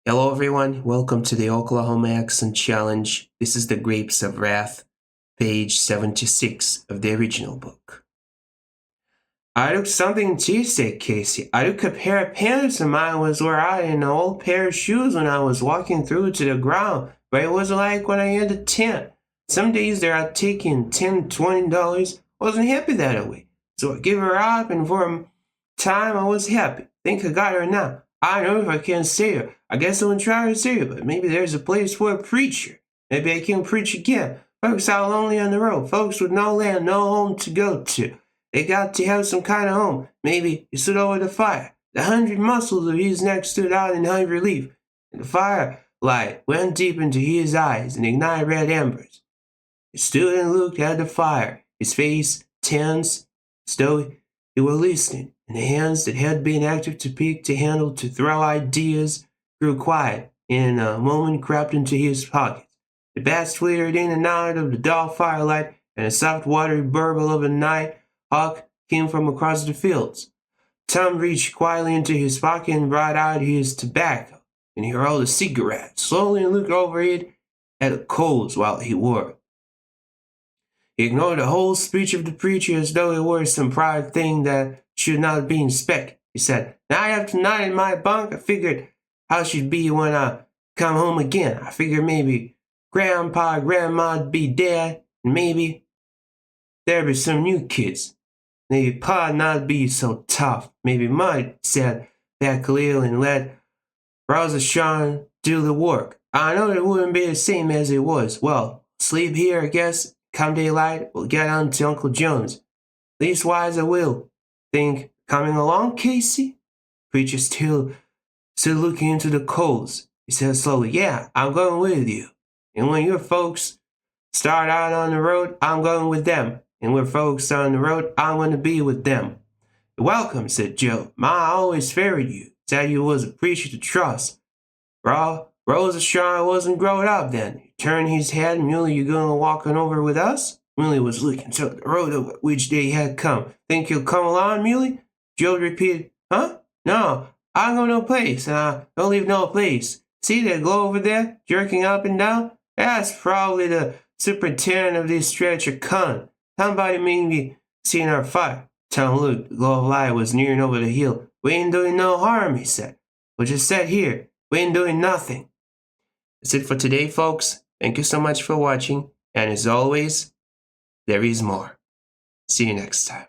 Hello everyone, welcome to the Oklahoma Accent Challenge. This is the Grapes of Wrath, page 76 of the original book. I took something to you, said Casey. I took a pair of pants and mine was wore out in an old pair of shoes when I was walking through to the ground, but it was like when I had a tent. Some days there I'd taken $10, $20. Wasn't happy that way, so I gave her up, and for a time I was happy. Think I got her now. I don't know if I can say her. I guess I won't try to say it, but maybe there's a place for a preacher. Maybe I can preach again. Folks out lonely on the road. Folks with no land, no home to go to. They got to have some kind of home. Maybe he stood over the fire. The 100 muscles of his neck stood out in high relief, and the firelight went deep into his eyes and ignited red embers. He stood and looked at the fire, his face tense, as though he were listening, and the hands that had been active to pick, to handle, to throw ideas, grew quiet, and in a moment crept into his pockets. The bats flittered in and out of the dull firelight, and a soft watery burble of a night hawk came from across the fields. Tom reached quietly into his pocket and brought out his tobacco, and he rolled a cigarette slowly and looked over it at the coals while he wore it. He ignored the whole speech of the preacher as though it were some private thing that should not be inspected. He said, "Night after night in my bunk, I figured how she'd be when I come home again. I figured maybe Grandpa and Grandma'd be dead, and maybe there'd be some new kids. Maybe Pa'd not be so tough. Maybe Ma'd sit back a little and let Rosa Shawn do the work. I know it wouldn't be the same as it was. Well, sleep here, I guess. Come daylight, we'll get on to Uncle John's. Leastwise, I will. Think coming along, Casey?" Preacher still stood looking into the coals. He said slowly, "Yeah, I'm going with you. And when your folks start out on the road, I'm going with them. And when folks are on the road, I'm going to be with them." "You're welcome," said Joe. "Ma always favored you. Said you was a preacher to trust. Rosa Shawn wasn't growing up then." He turned his head. "Muley, you going walking over with us?" Muley was looking to the road over which they had come. "Think you'll come along, Muley?" Joe repeated, "Huh? No, I go no place, and I don't leave no place. See that glow over there, jerking up and down? That's probably the superintendent of this stretch of con. Somebody maybe seen our fire." Tom looked. The glow of light was nearing over the hill. "We ain't doing no harm," he said. "We'll just sit here. We ain't doing nothing." That's it for today, folks. Thank you so much for watching, and as always, there is more. See you next time.